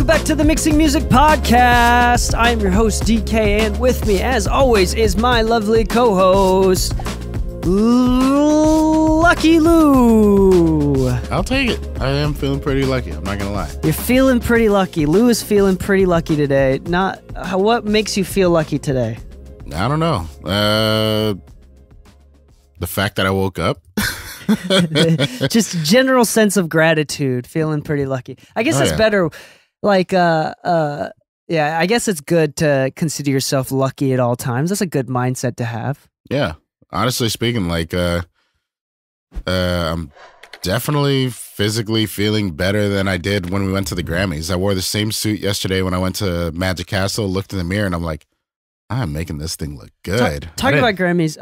welcome back to the Mixing Music Podcast. I am your host, Dee Kei, and with me, as always, is my lovely co-host, Lucky Lu. I'll take it. I am feeling pretty lucky. I'm not gonna lie. You're feeling pretty lucky. Lu is feeling pretty lucky today. What makes you feel lucky today? I don't know. The fact that I woke up. Just general sense of gratitude, feeling pretty lucky. I guess it's better. Like, I guess it's good to consider yourself lucky at all times. That's a good mindset to have. Yeah. Honestly speaking, like, I'm definitely physically feeling better than I did when we went to the Grammys. I wore the same suit yesterday when I went to Magic Castle, looked in the mirror, and I'm like, I'm making this thing look good. Talking about Grammys,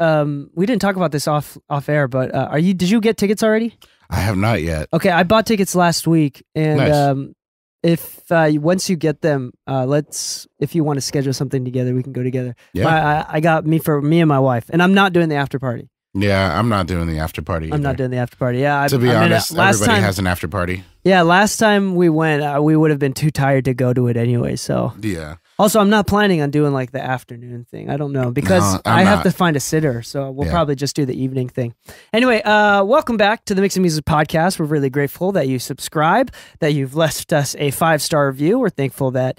we didn't talk about this off air, but did you get tickets already? I have not yet. Okay, I bought tickets last week, and Nice. if once you get them, if you want to schedule something together, we can go together. Yeah. I got me and my wife, and I'm not doing the after party. Yeah, I'm not doing the after party either. I'm not doing the after party. Yeah, To be honest, everybody has an after party. Yeah, last time we went, we would have been too tired to go to it anyway. So Yeah. also, I'm not planning on doing like the afternoon thing. I don't know because No, I I'm have not. to find a sitter. So we'll Yeah. probably just do the evening thing. Anyway, welcome back to the Mixing Music Podcast. We're really grateful that you subscribe, that you've left us a 5-star review. We're thankful that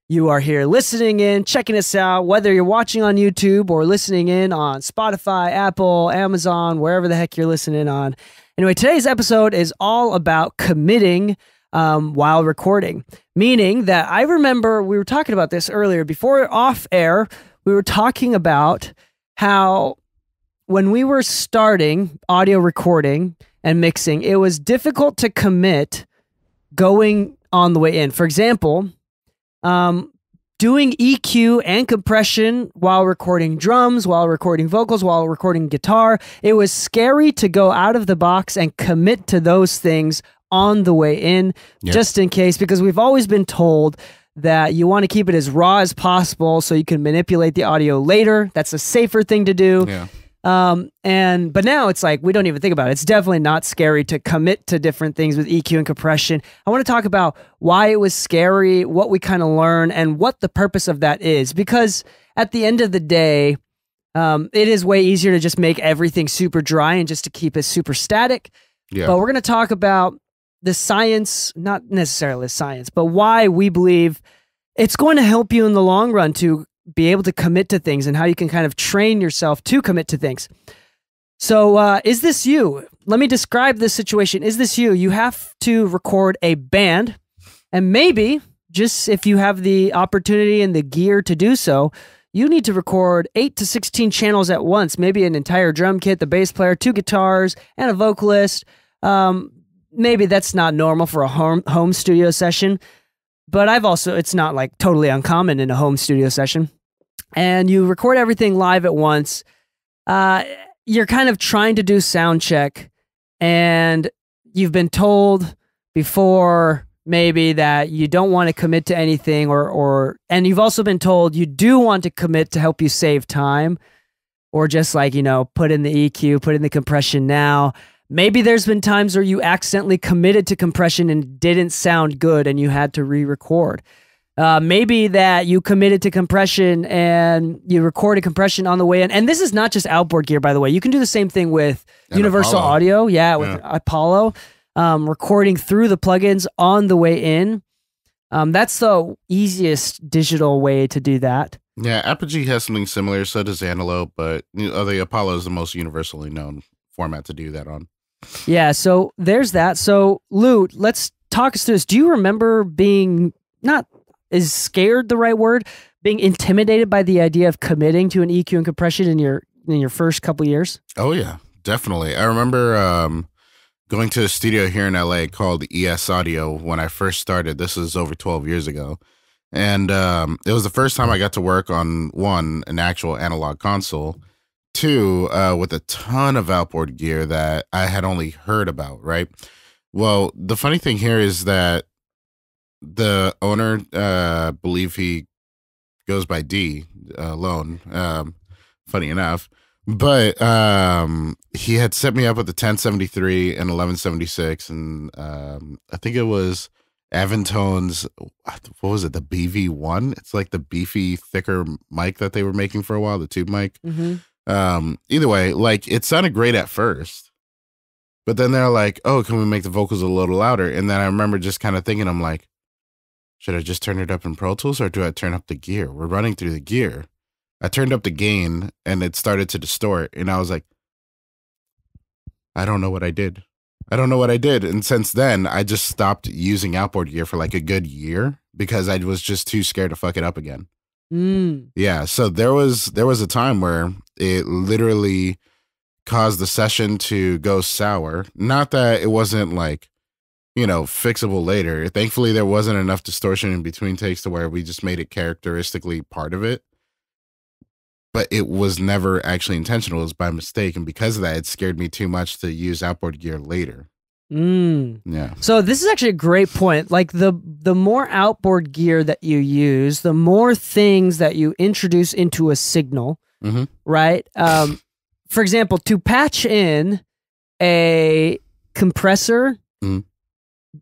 you are here listening in, checking us out, whether you're watching on YouTube or listening in on Spotify, Apple, Amazon, wherever the heck you're listening on. Anyway, today's episode is all about committing while recording, meaning that I remember we were talking about this earlier before off air. We were talking about how when we were starting audio recording and mixing, it was difficult to commit going on the way in. For example, doing EQ and compression while recording drums, while recording vocals, while recording guitar. It was scary to go out of the box and commit to those things on the way in, just in case, because we've always been told that you want to keep it as raw as possible so you can manipulate the audio later. That's a safer thing to do. Yeah. But now it's like we don't even think about it. It's definitely not scary to commit to different things with EQ and compression. I want to talk about why it was scary, what we kind of learn, and what the purpose of that is. Because at the end of the day, it is way easier to just make everything super dry and just to keep it super static. Yeah. But we're going to talk about the science, not necessarily science, but why we believe it's going to help you in the long run to be able to commit to things and how you can kind of train yourself to commit to things. So is this you? Let me describe this situation. Is this you? You have to record a band, and maybe just if you have the opportunity and the gear to do so, you need to record 8 to 16 channels at once, maybe an entire drum kit, the bass player, 2 guitars, and a vocalist. Maybe that's not normal for a home studio session, but it's not like totally uncommon in a home studio session. And you record everything live at once. You're kind of trying to do sound check, and you've been told before maybe that you don't want to commit to anything, and you've also been told you do want to commit to help you save time, or just like, put in the EQ, put in the compression now. Maybe there's been times where you accidentally committed to compression and it didn't sound good and you had to re-record. Maybe that you committed to compression and you recorded compression on the way in. And this is not just outboard gear, by the way. You can do the same thing with Universal Apollo. Audio. With Apollo. Recording through the plugins on the way in. That's the easiest digital way to do that. Yeah, Apogee has something similar, so does Antelope, but the Apollo is the most universally known format to do that on. Yeah, so there's that. So, Lu, let's talk us through this. Do you remember being, is scared the right word? Being intimidated by the idea of committing to an EQ and compression in your first couple years? Oh, yeah, definitely. I remember going to a studio here in LA called ES Audio when I first started. This is over 12 years ago. And it was the first time I got to work on, one, an actual analog console, two, with a ton of outboard gear that I had only heard about, right? Well, the funny thing here is that the owner, believe he goes by D alone, funny enough, but he had set me up with the 1073 and 1176, and I think it was Avantone's, what was it, the BV1? It's like the beefy, thicker mic that they were making for a while, the tube mic. Either way, like it sounded great at first, but then they're like, oh, can we make the vocals a little louder? And then I remember just kind of thinking, I'm like, should I just turn it up in Pro Tools or do I turn up the gear? We're running through the gear. I turned up the gain and it started to distort. And I was like, I don't know what I did. I don't know what I did. And since then, I just stopped using outboard gear for like a good year because I was just too scared to fuck it up again. Yeah. So there was a time where it literally caused the session to go sour. Not that it wasn't like, you know, fixable later. Thankfully, there wasn't enough distortion in between takes to where we just made it characteristically part of it. But it was never actually intentional. It was by mistake. And because of that, it scared me too much to use outboard gear later. Yeah. So this is actually a great point. Like the more outboard gear that you use, the more things that you introduce into a signal, right? For example, to patch in a compressor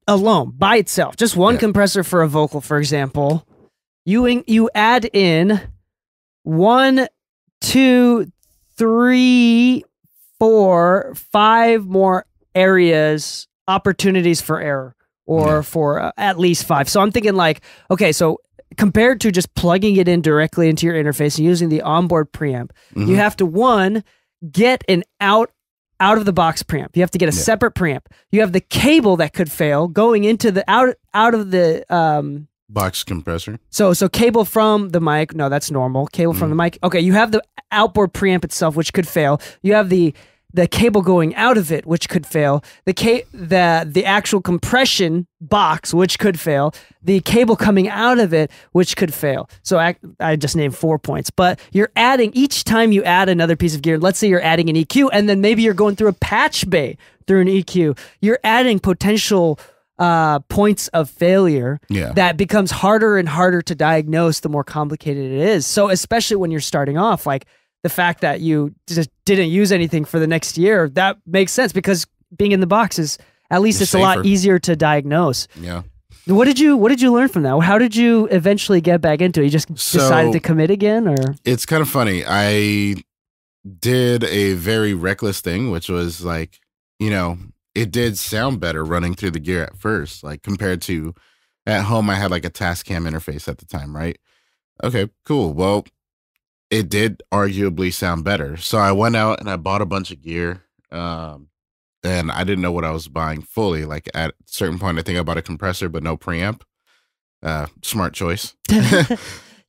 alone, by itself, just one compressor for a vocal, for example, you add in 1, 2, 3, 4, 5 more areas, opportunities for error, or for at least 5. So I'm thinking like, okay, so compared to just plugging it in directly into your interface and using the onboard preamp, you have to, one, get an out of the box preamp. You have to get a separate preamp. You have the cable that could fail going into the out of the box compressor. So cable from the mic. No, that's normal. Cable from the mic. Okay, you have the outboard preamp itself, which could fail. You have the cable going out of it, which could fail. The actual compression box, which could fail. The cable coming out of it, which could fail. So I just named 4 points. But you're adding, each time you add another piece of gear, let's say you're adding an EQ, and then maybe you're going through a patch bay through an EQ. You're adding potential points of failure that becomes harder and harder to diagnose the more complicated it is. So especially when you're starting off, like the fact that you just didn't use anything for the next year, that makes sense because being in the box is, at least it's safer. A lot easier to diagnose. Yeah. What did you learn from that? How did you eventually get back into it? You just decided to commit again, or? It's kind of funny. I did a very reckless thing, which was like, you know, it did sound better running through the gear at first, like compared to at home. I had like a Tascam interface at the time, right? Okay, cool. Well, it did arguably sound better. So I went out and I bought a bunch of gear. And I didn't know what I was buying fully. Like at a certain point, I think I bought a compressor, but no preamp. Smart choice.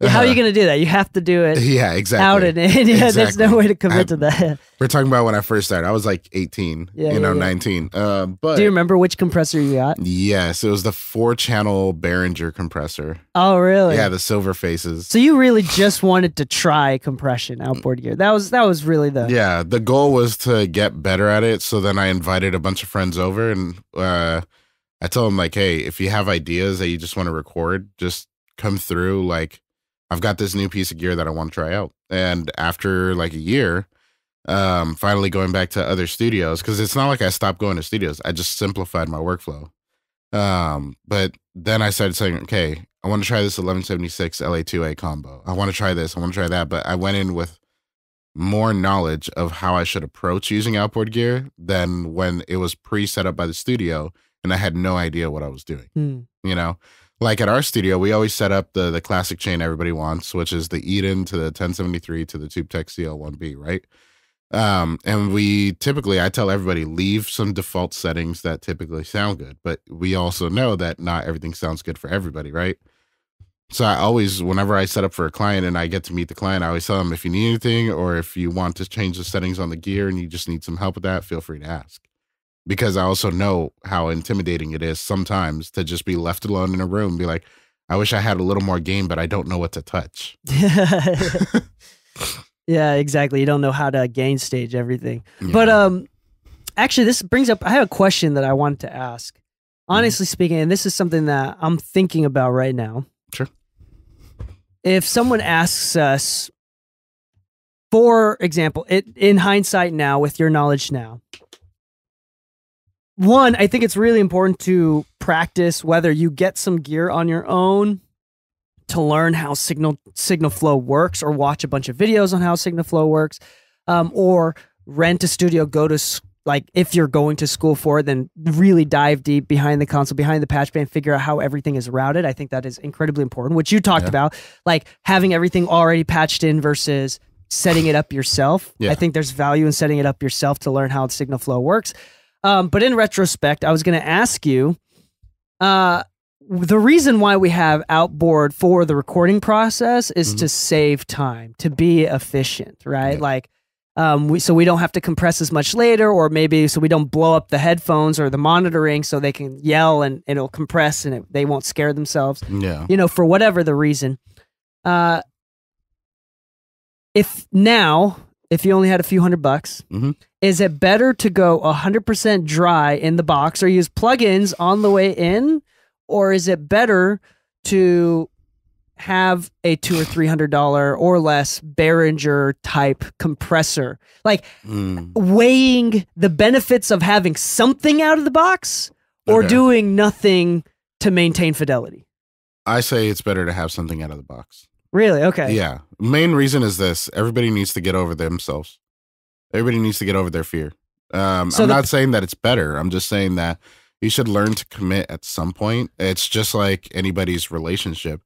How are you going to do that? You have to do it. Yeah, exactly. Out and in. Yeah, there's no way to commit to that. We're talking about when I first started. I was like 18, 19. But do you remember which compressor you got? Yes, it was the 4-channel Behringer compressor. Oh, really? Yeah, the silver faces. So you really just wanted to try compression outboard gear. That was really the goal was to get better at it. So then I invited a bunch of friends over and I told them like, hey, if you have ideas that you just want to record, just come through. Like, I've got this new piece of gear that I want to try out. And after like a year, finally going back to other studios, because it's not like I stopped going to studios. I just simplified my workflow. But then I started saying, okay, I want to try this 1176 LA2A combo. I want to try this. I want to try that. But I went in with more knowledge of how I should approach using outboard gear than when it was pre-set up by the studio and I had no idea what I was doing. You know? Like at our studio, we always set up the classic chain everybody wants, which is the Eden to the 1073 to the TubeTech CL1B, right? And we typically, I tell everybody, leave some default settings that typically sound good, but we also know that not everything sounds good for everybody, right? So I always, whenever I set up for a client and I get to meet the client, I always tell them, if you need anything or if you want to change the settings on the gear and you just need some help with that, feel free to ask. Because I also know how intimidating it is sometimes to just be left alone in a room and be like, I wish I had a little more game, but I don't know what to touch. Yeah, exactly. You don't know how to gain stage everything. Yeah. But actually, this brings up, I have a question that I wanted to ask. Honestly speaking, and this is something that I'm thinking about right now. Sure. If someone asks us, for example, in hindsight now, with your knowledge now, one, I think it's really important to practice whether you get some gear on your own to learn how signal flow works, or watch a bunch of videos on how signal flow works, or rent a studio, like if you're going to school for it, then really dive deep behind the console, behind the patch bay, and figure out how everything is routed. I think that is incredibly important, which you talked about, like having everything already patched in versus setting it up yourself. I think there's value in setting it up yourself to learn how signal flow works. But in retrospect, I was going to ask you, the reason why we have Outboard for the recording process is to save time, to be efficient, right? Like, so we don't have to compress as much later, or maybe so we don't blow up the headphones or the monitoring, so they can yell and it'll compress and they won't scare themselves. Yeah, you know, for whatever the reason. If you only had a few $100, is it better to go 100% dry in the box or use plugins on the way in, or is it better to have a $200 or $300 or less Behringer type compressor, like weighing the benefits of having something out of the box or doing nothing to maintain fidelity? I say it's better to have something out of the box. Really? Okay. Yeah. Main reason is this: everybody needs to get over themselves. Everybody needs to get over their fear. I'm not saying that it's better. I'm just saying that you should learn to commit at some point. It's just like anybody's relationship.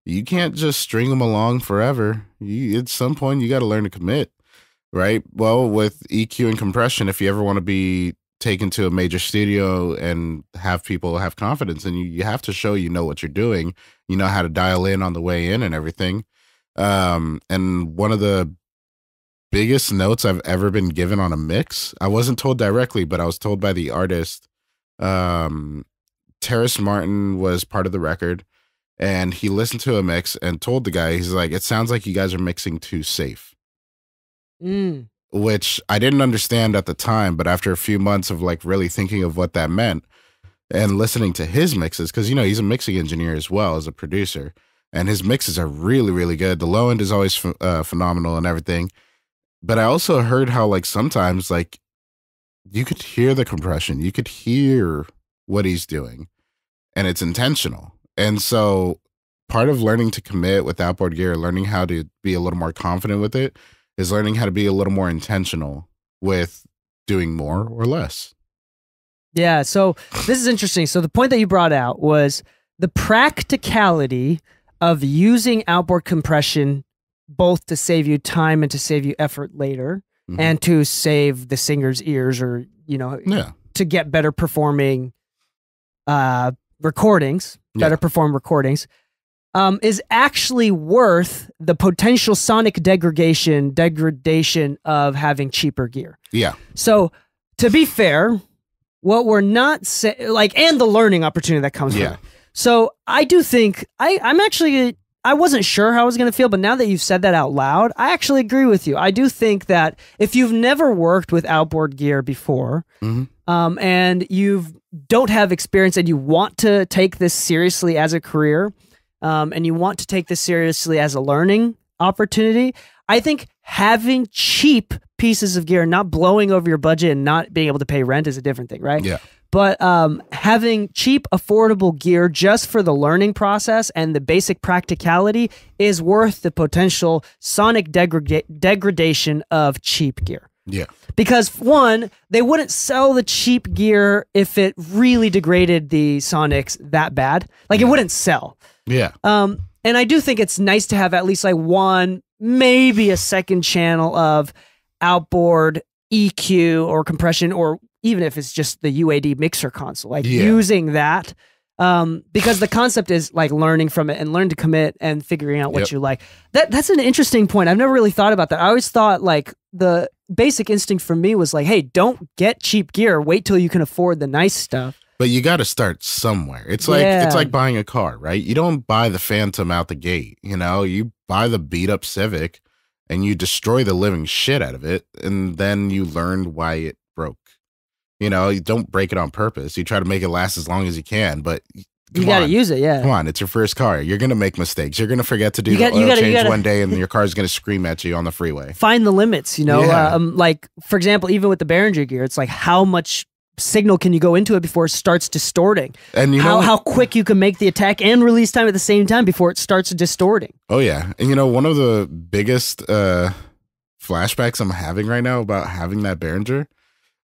You can't just string them along forever. At some point, you got to learn to commit, right? Well, with EQ and compression, if you ever want to be taken to a major studio and have people have confidence in you, you have to show you know what you're doing. You know how to dial in on the way in and everything. And one of the biggest notes I've ever been given on a mix, I wasn't told directly, but I was told by the artist. Terrace Martin was part of the record, and he listened to a mix and told the guy, he's like, it sounds like you guys are mixing too safe. Which I didn't understand at the time, but after a few months of like really thinking of what that meant and listening to his mixes, because, you know, he's a mixing engineer as well as a producer, and his mixes are really, really good. The low end is always phenomenal and everything. But I also heard how like sometimes like you could hear the compression, you could hear what he's doing, and it's intentional. And so part of learning to commit with outboard gear, learning how to be a little more confident with it, is learning how to be a little more intentional with doing more or less. Yeah, so this is interesting. So the point that you brought out was the practicality of using outboard compression both to save you time and to save you effort later, and to save the singer's ears, or, you know, to get better performing recordings, better perform recordings. Is actually worth the potential sonic degradation of having cheaper gear. Yeah. So to be fair, what we're not saying, like, and the learning opportunity that comes from it. So I do think I wasn't sure how I was going to feel, but now that you've said that out loud, I actually agree with you. I do think that if you've never worked with outboard gear before, and you don't have experience and you want to take this seriously as a career, and you want to take this seriously as a learning opportunity, I think having cheap pieces of gear, not blowing over your budget and not being able to pay rent, is a different thing, right? Yeah. But having cheap, affordable gear just for the learning process and the basic practicality is worth the potential sonic degradation of cheap gear. Yeah. Because one, they wouldn't sell the cheap gear if it really degraded the sonics that bad. Like it wouldn't sell. Yeah. And I do think it's nice to have at least like one, maybe a second channel of outboard EQ or compression, or even if it's just the UAD mixer console, like using that. Because the concept is like learning from it and learn to commit and figuring out what you like. That's an interesting point. I've never really thought about that. I always thought like the basic instinct for me was like, hey, don't get cheap gear. Wait till you can afford the nice stuff. But you got to start somewhere. It's like buying a car, right? You don't buy the Phantom out the gate. You know, you buy the beat up Civic and you destroy the living shit out of it, and then you learn why it broke. You know, you don't break it on purpose. You try to make it last as long as you can, but you got to use it. Yeah, come on, it's your first car. You're gonna make mistakes. You're gonna forget to do the oil change one day, and your car's gonna scream at you on the freeway. Find the limits. You know, like for example, even with the Behringer gear, it's like how much signal can you go into it before it starts distorting? And how quick you can make the attack and release time at the same time before it starts distorting. Oh yeah. And one of the biggest flashbacks I'm having right now about having that Behringer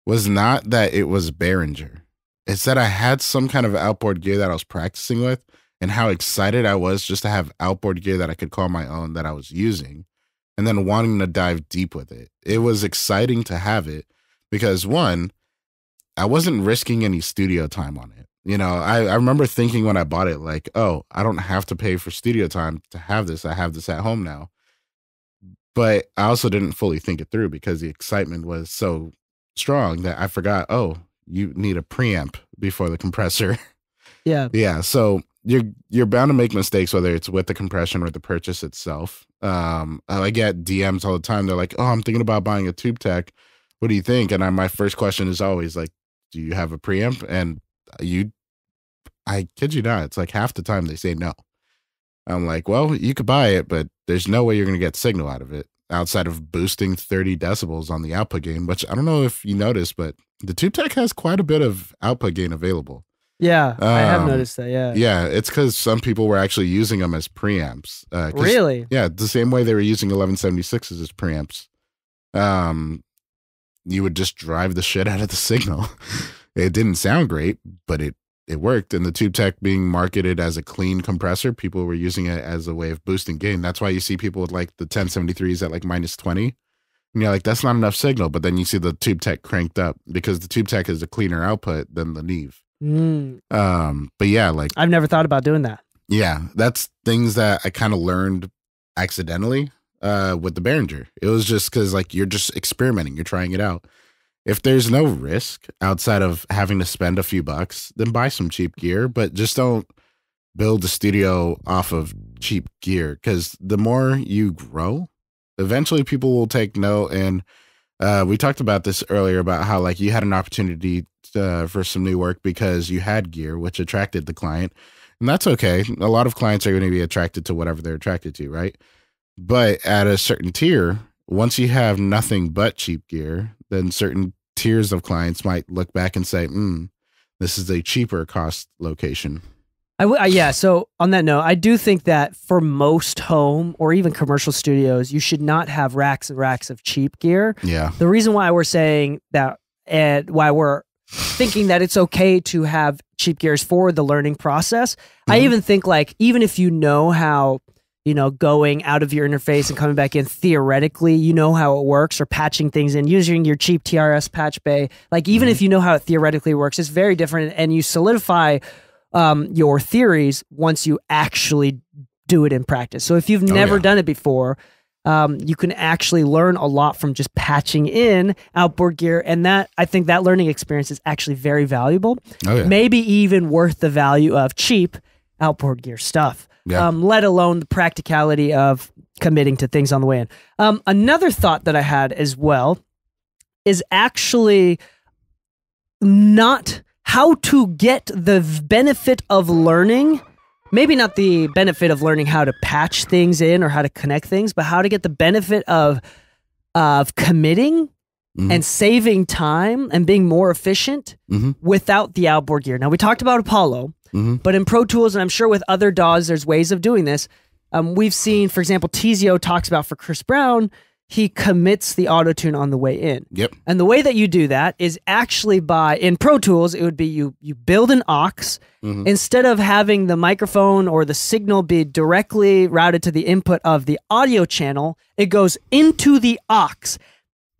was not that it was Behringer. It's that I had some kind of outboard gear that I was practicing with, and how excited I was just to have outboard gear that I could call my own that I was using, and then wanting to dive deep with it. It was exciting to have it because, one, I wasn't risking any studio time on it. I remember thinking when I bought it, like, oh, I don't have to pay for studio time to have this. I have this at home now. But I also didn't fully think it through because the excitement was so strong that I forgot, oh, you need a preamp before the compressor. Yeah. Yeah. So you're bound to make mistakes, whether it's with the compression or the purchase itself. I get DMs all the time. They're like, oh, I'm thinking about buying a tube tech. What do you think? And my first question is always like, do you have a preamp? And I kid you not, it's like half the time they say no. I'm like, well, you could buy it, but there's no way you're going to get signal out of it outside of boosting 30 decibels on the output gain, which I don't know if you noticed, but the tube tech has quite a bit of output gain available. Yeah, I have noticed that. Yeah. Yeah, it's because some people were actually using them as preamps. Really? Yeah, the same way they were using 1176s as preamps. You would just drive the shit out of the signal. It didn't sound great, but it worked. And the tube tech being marketed as a clean compressor, people were using it as a way of boosting gain. That's why you see people with like the 1073s at like -20. And you're like, that's not enough signal. But then you see the tube tech cranked up because the tube tech is a cleaner output than the Neve. But yeah, like I've never thought about doing that. Yeah, that's things that I kind of learned accidentally with the Behringer. It was just because like you're just experimenting, you're trying it out. If there's no risk outside of having to spend a few bucks, then buy some cheap gear, but just don't build a studio off of cheap gear, because the more you grow, eventually people will take note. And we talked about this earlier about how like you had an opportunity for some new work because you had gear, which attracted the client. And that's okay. A lot of clients are going to be attracted to whatever they're attracted to, right? But at a certain tier, once you have nothing but cheap gear, then certain tiers of clients might look back and say, this is a cheaper cost location. Yeah. So on that note, I do think that for most home or even commercial studios, you should not have racks and racks of cheap gear. Yeah. The reason why we're saying that and why we're thinking that it's okay to have cheap gears for the learning process. I even think like, even if you know how, going out of your interface and coming back in, theoretically, you know how it works, or patching things in using your cheap TRS patch bay. Like even if you know how it theoretically works, it's very different, and you solidify your theories once you actually do it in practice. So if you've never done it before, you can actually learn a lot from just patching in outboard gear. And that, I think that learning experience is actually very valuable. Maybe even worth the value of cheap outboard gear stuff. Let alone the practicality of committing to things on the way in. Another thought that I had as well is actually not how to get the benefit of learning. Maybe not the benefit of learning how to patch things in or how to connect things, but how to get the benefit of committing and saving time and being more efficient without the outboard gear. Now, we talked about Apollo, but in Pro Tools, and I'm sure with other DAWs, there's ways of doing this. We've seen, for example, Tizio talks about for Chris Brown, he commits the auto-tune on the way in. And the way that you do that is actually in Pro Tools, it would be you build an aux. Instead of having the microphone or the signal be directly routed to the input of the audio channel, it goes into the aux.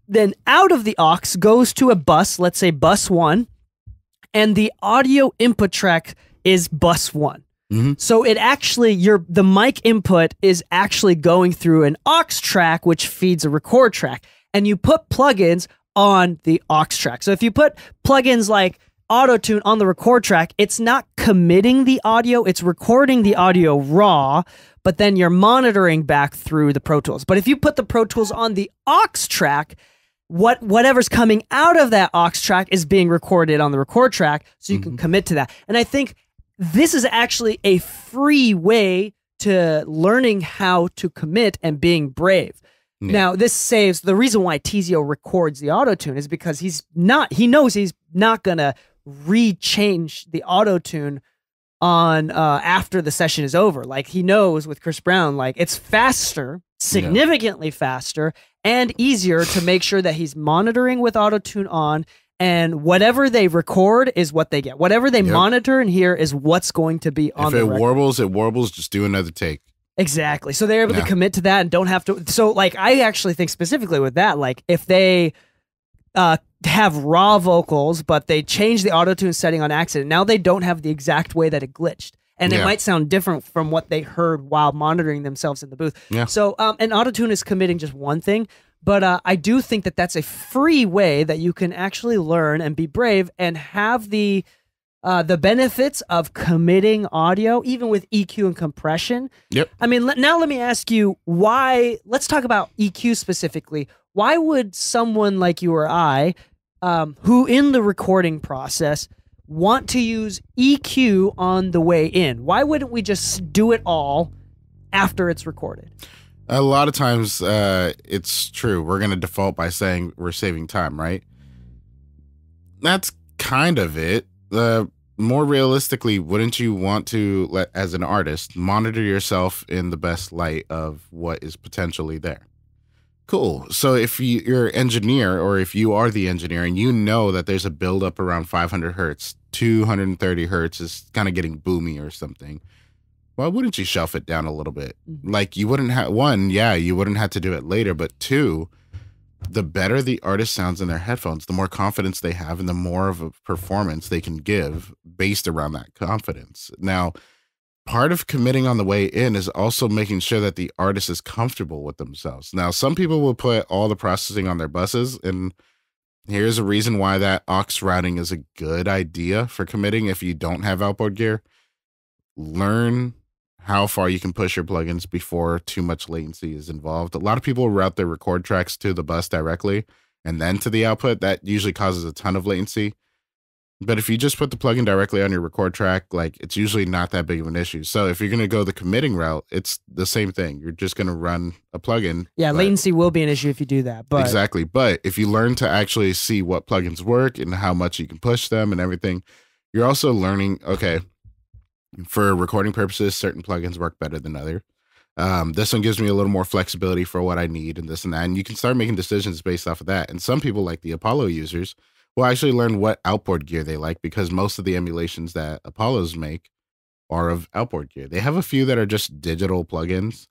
Then out of the aux goes to a bus, let's say bus 1, and the audio input track is bus 1. So it actually, the mic input is actually going through an aux track, which feeds a record track. And you put plugins on the aux track. So if you put plugins like auto-tune on the record track, it's not committing the audio, it's recording the audio raw, but then you're monitoring back through the Pro Tools. But if you put the Pro Tools on the aux track, whatever's coming out of that aux track is being recorded on the record track, so you can commit to that. And I think this is actually a free way to learning how to commit and being brave. Now, this saves the reason why Tizio records the auto-tune is because he knows he's not going to re-change the auto-tune on after the session is over. Like, he knows with Chris Brown, like, it's faster, significantly faster, and easier to make sure that he's monitoring with auto-tune on, and whatever they record is what they get. Whatever they monitor and hear is what's going to be on the record. If it warbles, just do another take. Exactly. So they're able to commit to that and don't have to. So, like, I actually think specifically with that, like, if they have raw vocals, but they change the auto-tune setting on accident, now they don't have the exact way that it glitched. And it might sound different from what they heard while monitoring themselves in the booth. Yeah. So, and auto-tune is committing just one thing, but I do think that that's a free way that you can actually learn and be brave and have the benefits of committing audio, even with EQ and compression. Yep. I mean, now let me ask you why. Let's talk about EQ specifically. Why would someone like you or I, who in the recording process, want to use EQ on the way in? Why wouldn't we just do it all after it's recorded? A lot of times, it's true. We're going to default by saying we're saving time, right? That's kind of it. More realistically, wouldn't you want to, as an artist, monitor yourself in the best light of what is potentially there? Cool. So if you're an engineer, or if you are the engineer and you know that there's a buildup around 500 hertz, 230 hertz is kind of getting boomy or something, why wouldn't you shelf it down a little bit? Like, you wouldn't have, one, you wouldn't have to do it later, but two, the better the artist sounds in their headphones, the more confidence they have and the more of a performance they can give based around that confidence. Now, part of committing on the way in is also making sure that the artist is comfortable with themselves. Now, some people will put all the processing on their buses, and here's a reason why that aux routing is a good idea for committing if you don't have outboard gear. Learn how far you can push your plugins before too much latency is involved. A lot of people route their record tracks to the bus directly and then to the output. That usually causes a ton of latency. But if you just put the plugin directly on your record track, like, it's usually not that big of an issue. So if you're going to go the committing route, it's the same thing. You're just going to run a plugin. Yeah, latency will be an issue if you do that. But exactly. But if you learn to actually see what plugins work and how much you can push them and everything, you're also learning, okay, for recording purposes, certain plugins work better than other. This one gives me a little more flexibility for what I need and this and that. And you can start making decisions based off of that. And some people, like the Apollo users, will actually learn what outboard gear they like, because most of the emulations that Apollos make are of outboard gear. They have a few that are just digital plugins.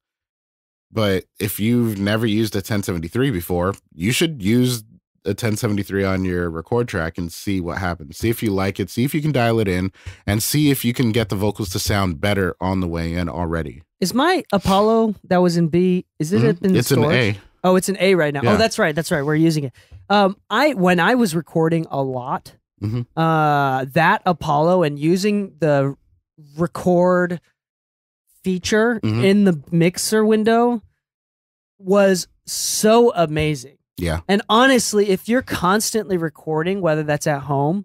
But if you've never used a 1073 before, you should use a 1073 on your record track and see what happens. See if you like it, see if you can dial it in, and see if you can get the vocals to sound better on the way in already. Is my Apollo that was in B, is it in It's storage? an A. Oh, it's an A right now. Yeah. Oh, that's right. We're using it. When I was recording a lot, that Apollo and using the record feature in the mixer window was so amazing. Yeah. And honestly, if you're constantly recording, whether that's at home,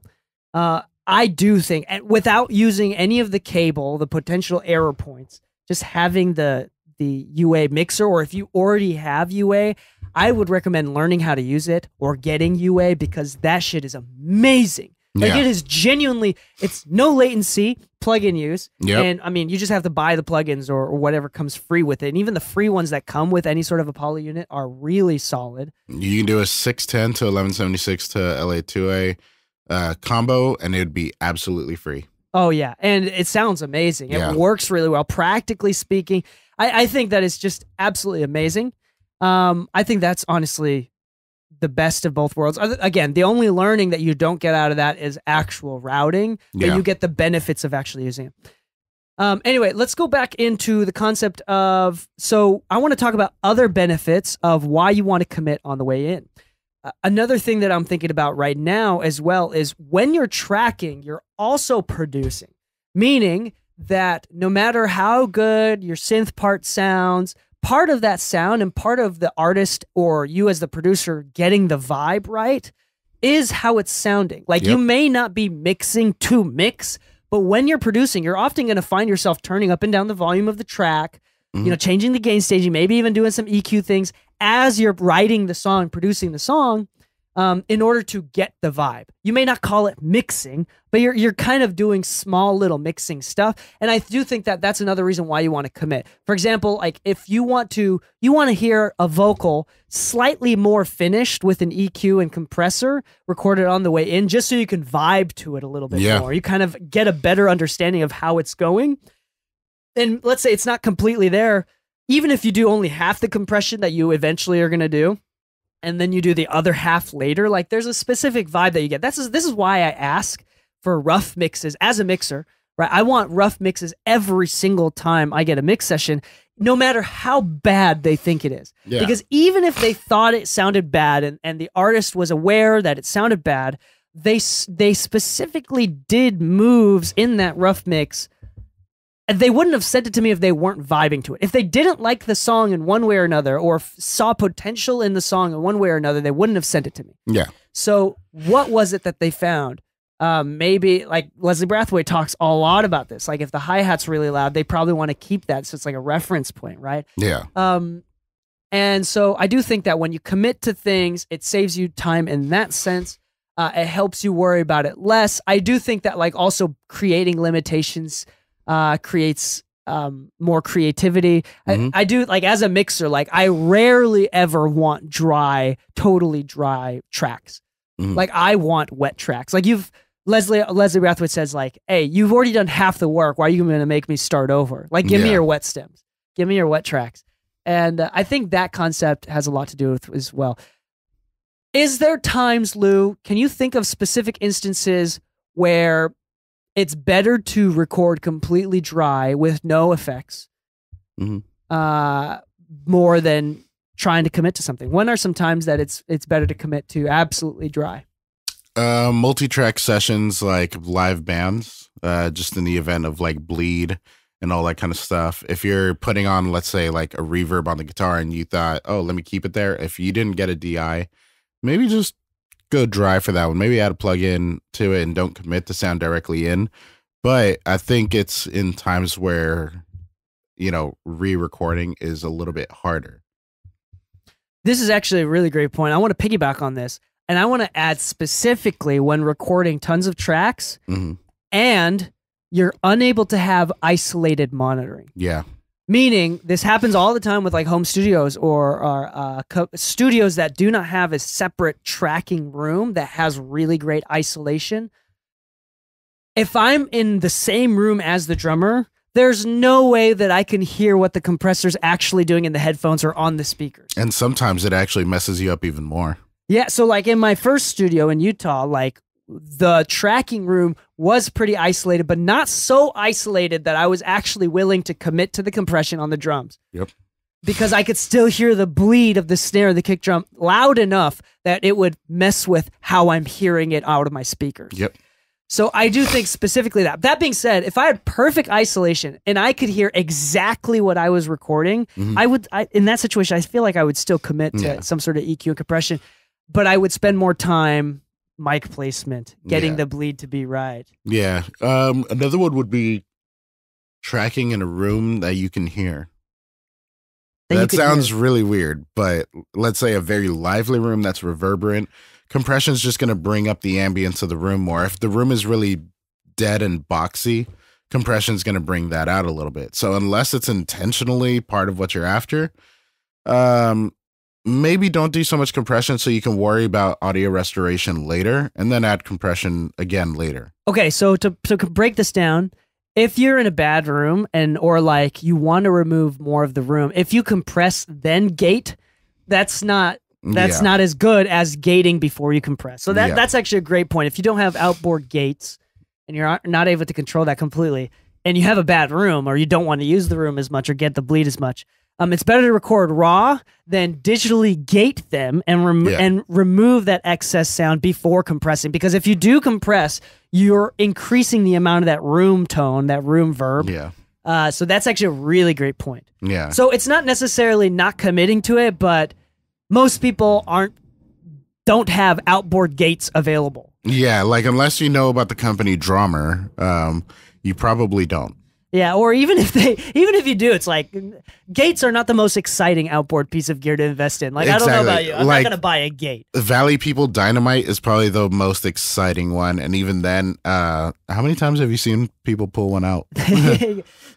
I do think, and without using any of the cable, the potential error points, just having the UA mixer, or if you already have UA, I would recommend learning how to use it or getting UA, because that shit is amazing. Like, it is genuinely, it's no latency, plug-in use. Yep. And I mean, you just have to buy the plugins or whatever comes free with it. And even the free ones that come with any sort of Apollo unit are really solid. You can do a 610 to 1176 to LA2A combo, and it would be absolutely free. Oh, yeah. And it sounds amazing. It works really well. Practically speaking, I think that it's just absolutely amazing. I think that's honestly the best of both worlds. Again, the only learning that you don't get out of that is actual routing, but you get the benefits of actually using it. Anyway, let's go back into the concept of, so I want to talk about other benefits of why you want to commit on the way in. Another thing that I'm thinking about right now as well is when you're tracking, you're also producing, meaning that no matter how good your synth part sounds, part of that sound and part of the artist or you as the producer getting the vibe right is how it's sounding. Like, you may not be mixing to mix, but when you're producing, you're often going to find yourself turning up and down the volume of the track, you know, changing the gain staging, maybe even doing some EQ things. as you're writing the song, producing the song, in order to get the vibe. You may not call it mixing, but you're kind of doing small little mixing stuff. And I do think that that's another reason why you want to commit. For example, like if you want to hear a vocal slightly more finished with an EQ and compressor recorded on the way in, just so you can vibe to it a little bit more. You kind of get a better understanding of how it's going. And let's say it's not completely there. Even if you do only half the compression that you eventually are going to do, and then you do the other half later, like there's a specific vibe that you get. This is why I ask for rough mixes as a mixer, right? I want rough mixes every single time I get a mix session, no matter how bad they think it is. Yeah. Because even if they thought it sounded bad and the artist was aware that it sounded bad, they specifically did moves in that rough mix. They wouldn't have sent it to me if they weren't vibing to it. If they didn't like the song in one way or another, or saw potential in the song in one way or another, they wouldn't have sent it to me. Yeah. So what was it that they found? Maybe like Leslie Brathwaite talks a lot about this. Like if the hi-hat's really loud, they probably want to keep that. So it's like a reference point, right? Yeah. And so I do think that when you commit to things, it saves you time in that sense. It helps you worry about it less. I do think that like also creating limitations creates more creativity. I do, like as a mixer, like I rarely ever want totally dry tracks. Like I want wet tracks. Like Leslie Brathwaite says like, hey, you've already done half the work. Why are you going to make me start over? Like give me your wet stems. Give me your wet tracks. And I think that concept has a lot to do with as well. Is there times, Lou, can you think of specific instances where it's better to record completely dry with no effects, more than trying to commit to something? When are some times that it's better to commit to absolutely dry? Multi-track sessions, like live bands, just in the event of like bleed and all that kind of stuff. If you're putting on, let's say, like a reverb on the guitar and you thought, oh, let me keep it there. If you didn't get a DI, maybe just go dry for that one. Maybe add a plug-in to it and don't commit the sound directly in. But I think it's in times where, you know, re-recording is a little bit harder. This is actually a really great point. I want to piggyback on this. And I want to add specifically when recording tons of tracks and you're unable to have isolated monitoring. Yeah. Meaning this happens all the time with like home studios or studios that do not have a separate tracking room that has really great isolation. If I'm in the same room as the drummer, there's no way that I can hear what the compressor's actually doing in the headphones or on the speakers. And sometimes it actually messes you up even more. Yeah, so like in my first studio in Utah, like the tracking room was pretty isolated, but not so isolated that I was actually willing to commit to the compression on the drums. Yep. Because I could still hear the bleed of the snare of the kick drum loud enough that it would mess with how I'm hearing it out of my speakers. Yep. So I do think specifically that. That being said, if I had perfect isolation and I could hear exactly what I was recording, I would, in that situation, I feel like I would still commit to some sort of EQ and compression, but I would spend more time mic placement, getting the bleed to be right. Yeah. Another one would be tracking in a room that you can hear. That sounds really weird, but let's say a very lively room that's reverberant. Compression is just going to bring up the ambience of the room more. If the room is really dead and boxy, compression is going to bring that out a little bit. So unless it's intentionally part of what you're after, maybe don't do so much compression so you can worry about audio restoration later and then add compression again later. Okay, so to break this down, if you're in a bad room or like you want to remove more of the room, if you compress then gate, that's not as good as gating before you compress. So that's actually a great point. If you don't have outboard gates and you're not able to control that completely and you have a bad room or you don't want to use the room as much or get the bleed as much, it's better to record raw than digitally gate them and remove that excess sound before compressing. Because if you do compress, you're increasing the amount of that room tone, that room verb. Yeah. So that's actually a really great point. Yeah. So it's not necessarily not committing to it, but most people don't have outboard gates available. Yeah, like unless you know about the company Drummer, you probably don't. Yeah, or even if you do, it's like gates are not the most exciting outboard piece of gear to invest in. Like, Exactly. I don't know about you. I'm Like, not gonna buy a gate. Valley People Dynamite is probably the most exciting one, and even then, how many times have you seen people pull one out?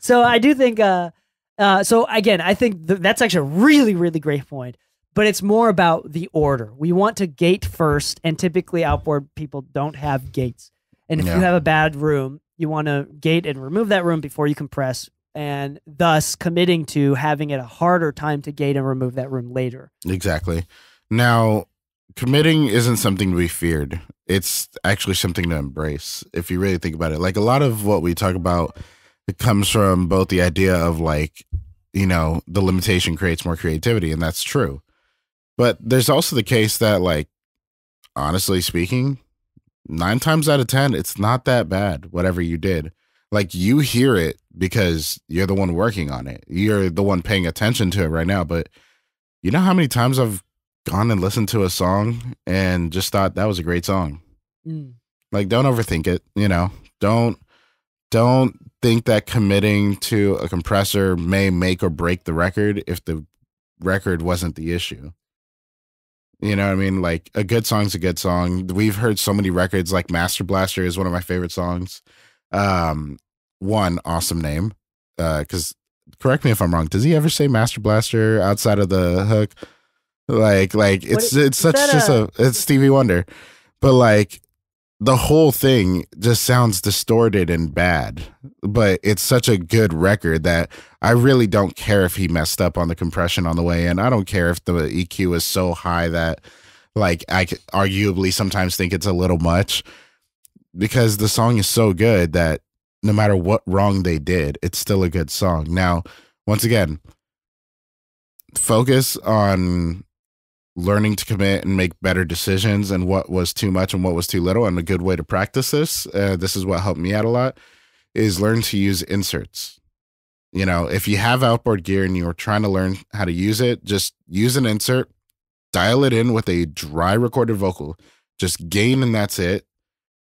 So I do think. So again, I think that's actually a really, really great point. But it's more about the order. We want to gate first, and typically outboard people don't have gates. And if you have a bad room, you want to gate and remove that room before you compress, and thus committing to having it a harder time to gate and remove that room later. Exactly. Now, committing isn't something to be feared. It's actually something to embrace, if you really think about it. Like, a lot of what we talk about, it comes from both the idea of, like, you know, the limitation creates more creativity, and that's true. But there's also the case that, like, honestly speaking, 9 times out of 10, it's not that bad, whatever you did. Like, you hear it because you're the one working on it. You're the one paying attention to it right now. But you know how many times I've gone and listened to a song and just thought that was a great song? Like, don't overthink it, you know? Don't think that committing to a compressor may make or break the record if the record wasn't the issue. You know what I mean? Like, a good song's a good song. We've heard so many records, like Master Blaster is one of my favorite songs. One awesome name. Because, correct me if I'm wrong, does he ever say Master Blaster outside of the hook? Like it's Stevie Wonder. But, like, the whole thing just sounds distorted and bad, but it's such a good record that I really don't care if he messed up on the compression on the way in. I don't care if the EQ is so high that, like, I could arguably sometimes think it's a little much, because the song is so good that no matter what wrong they did, it's still a good song. Now, once again, focus on learning to commit and make better decisions, and what was too much and what was too little. And a good way to practice this, this is what helped me out a lot, is learn to use inserts. You know, if you have outboard gear and you're trying to learn how to use it, just use an insert, dial it in with a dry recorded vocal, just gain and that's it.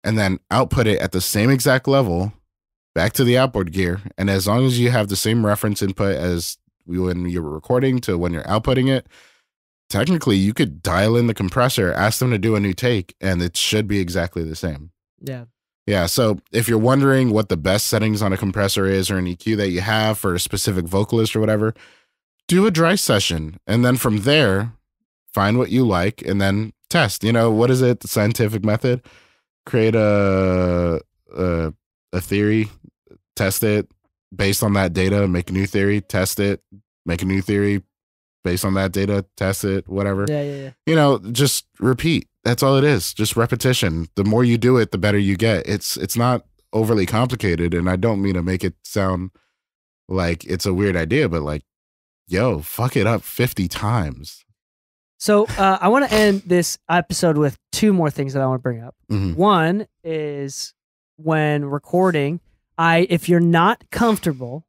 And then output it at the same exact level back to the outboard gear. And as long as you have the same reference input as when you were recording to when you're outputting it, technically you could dial in the compressor, ask them to do a new take, and it should be exactly the same. Yeah. So if you're wondering what the best settings on a compressor is, or an EQ that you have for a specific vocalist or whatever, do a dry session. And then from there, find what you like and then test. You know, what is it? The scientific method? Create a theory, test it based on that data, make a new theory, test it, make a new theory based on that data, test it, whatever. Yeah. You know, just repeat. That's all it is. Just repetition. The more you do it, the better you get. It's not overly complicated, and I don't mean to make it sound like it's a weird idea, but, like, yo, fuck it up 50 times. So I want to end this episode with 2 more things that I want to bring up. One is, when recording, if you're not comfortable,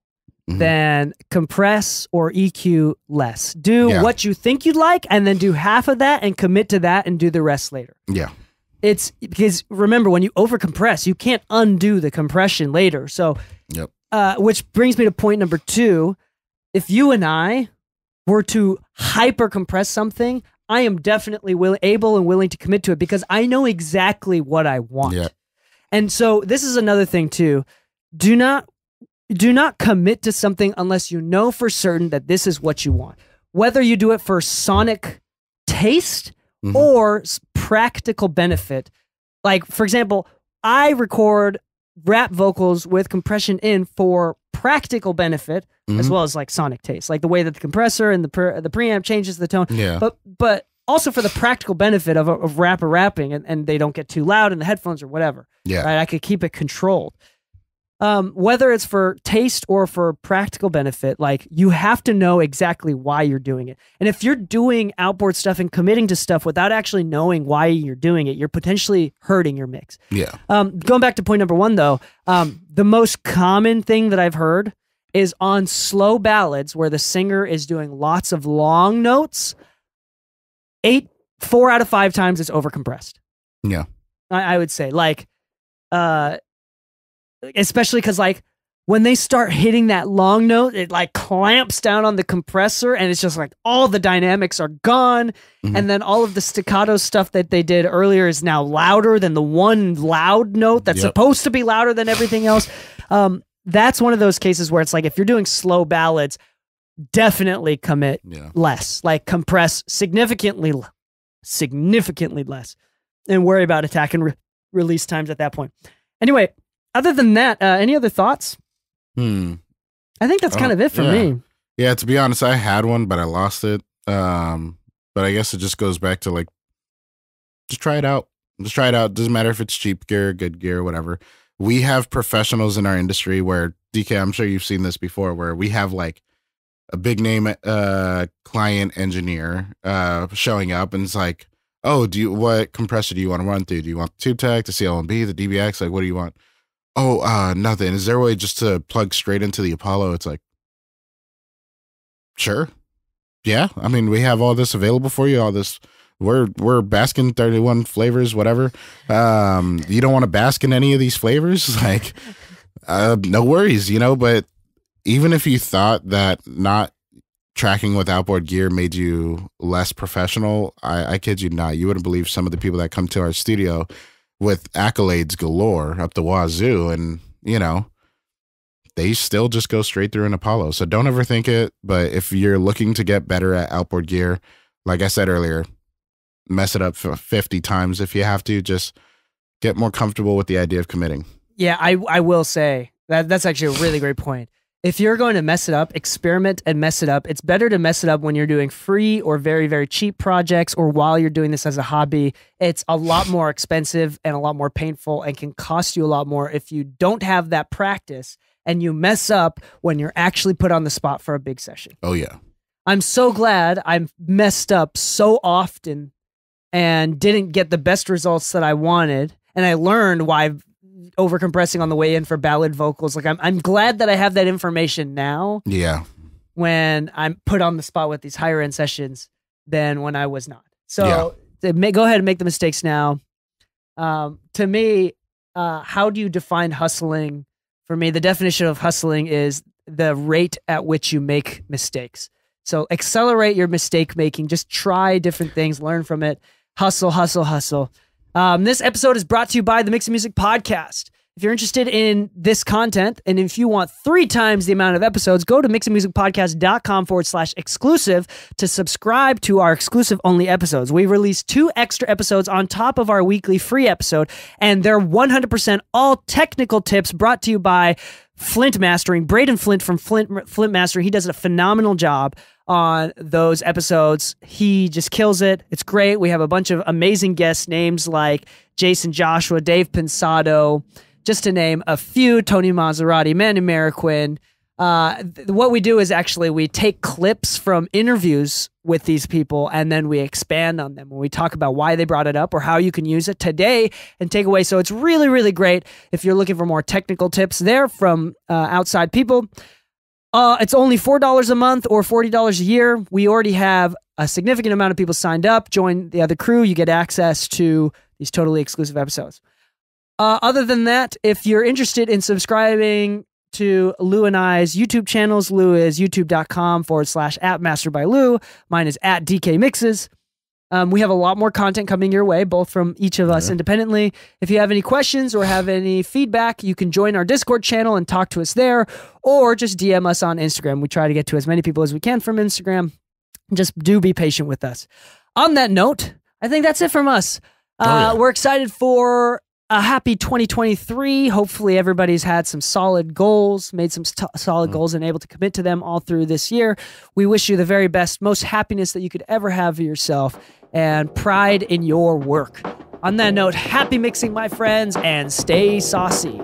then compress or EQ less. Do what you think you'd like, and then do half of that and commit to that and do the rest later. Yeah. It's because, remember, when you overcompress, you can't undo the compression later. So, which brings me to point number 2. If you and I were to hyper compress something, I am definitely able and willing to commit to it, because I know exactly what I want. And so this is another thing too. Do not commit to something unless you know for certain that this is what you want. Whether you do it for sonic taste or practical benefit. Like, for example, I record rap vocals with compression in for practical benefit, as well as, like, sonic taste, like the way that the compressor and the preamp changes the tone. But also for the practical benefit of rapper rapping, and they don't get too loud in the headphones or whatever. Right? I could keep it controlled. Whether it's for taste or for practical benefit, like, you have to know exactly why you're doing it. And if you're doing outboard stuff and committing to stuff without actually knowing why you're doing it, you're potentially hurting your mix. Going back to point number 1, though, the most common thing that I've heard is on slow ballads where the singer is doing lots of long notes. 4 out of 5 times it's overcompressed. I would say, like, especially because, like, when they start hitting that long note, it like clamps down on the compressor and it's just like all the dynamics are gone. And then all of the staccato stuff that they did earlier is now louder than the one loud note that's supposed to be louder than everything else. That's one of those cases where it's like, if you're doing slow ballads, definitely commit less, like compress significantly less, and worry about attack and release times at that point. Anyway, other than that, any other thoughts? I think that's kind of it for me. Yeah, to be honest, I had one, but I lost it. But I guess it just goes back to like, just try it out. Just try it out. Doesn't matter if it's cheap gear, good gear, whatever. We have professionals in our industry where, DK, I'm sure you've seen this before, where we have like a big name client engineer showing up and it's like, oh, what compressor do you want to run through? Do you want the Tube Tech, the CLMB, the DBX? Like, what do you want? Oh, nothing. Is there a way just to plug straight into the Apollo? It's like, sure. Yeah. I mean, we have all this available for you. All this, we're basking 31 flavors, whatever. You don't want to bask in any of these flavors? Like, no worries, but even if you thought that not tracking with outboard gear made you less professional, I kid you not. You wouldn't believe some of the people that come to our studio with accolades galore up the wazoo, and they still just go straight through an Apollo. So don't overthink it. But if you're looking to get better at outboard gear, like I said earlier, mess it up 50 times if you have to. Just get more comfortable with the idea of committing. Yeah, I will say that's actually a really great point. If you're going to mess it up, experiment and mess it up. It's better to mess it up when you're doing free or very, very cheap projects, or while you're doing this as a hobby. It's a lot more expensive and a lot more painful and can cost you a lot more if you don't have that practice and you mess up when you're actually put on the spot for a big session. Oh, yeah. I'm so glad I messed up so often and didn't get the best results that I wanted. And I learned why overcompressing on the way in for ballad vocals. Like, I'm glad that I have that information now. Yeah. When I'm put on the spot with these higher end sessions than when I was not. So go ahead and make the mistakes now. To me, how do you define hustling? For me, the definition of hustling is the rate at which you make mistakes. So accelerate your mistake making. Just try different things, learn from it. Hustle, hustle, hustle. This episode is brought to you by the Mix and Music Podcast. If you're interested in this content, and if you want 3 times the amount of episodes, go to mixandmusicpodcast.com/exclusive to subscribe to our exclusive only episodes. We release 2 extra episodes on top of our weekly free episode, and they're 100% all technical tips brought to you by Flint Mastering. Braden Flint from Flint Mastering. He does a phenomenal job on those episodes. He just kills it. It's great. We have a bunch of amazing guest names like Jason Joshua, Dave Pensado, just to name a few, Tony Maserati, Manny Mariquin. What we do is actually we take clips from interviews with these people and then we expand on them when we talk about why they brought it up or how you can use it today and take away. So it's really, really great if you're looking for more technical tips there from outside people. It's only $4 a month or $40 a year. We already have a significant amount of people signed up. Join the other crew. You get access to these totally exclusive episodes. Other than that, if you're interested in subscribing to Lu and I's YouTube channels, Lu is youtube.com/@masterbylu. Mine is @DKMixes. We have a lot more content coming your way, both from each of us independently. If you have any questions or have any feedback, you can join our Discord channel and talk to us there, or just DM us on Instagram. We try to get to as many people as we can from Instagram. Just do be patient with us. On that note, I think that's it from us. We're excited for a happy 2023. Hopefully everybody's had some solid goals, made some solid goals and able to commit to them all through this year. We wish you the very best, most happiness that you could ever have for yourself and pride in your work. On that note, happy mixing, my friends, and stay saucy.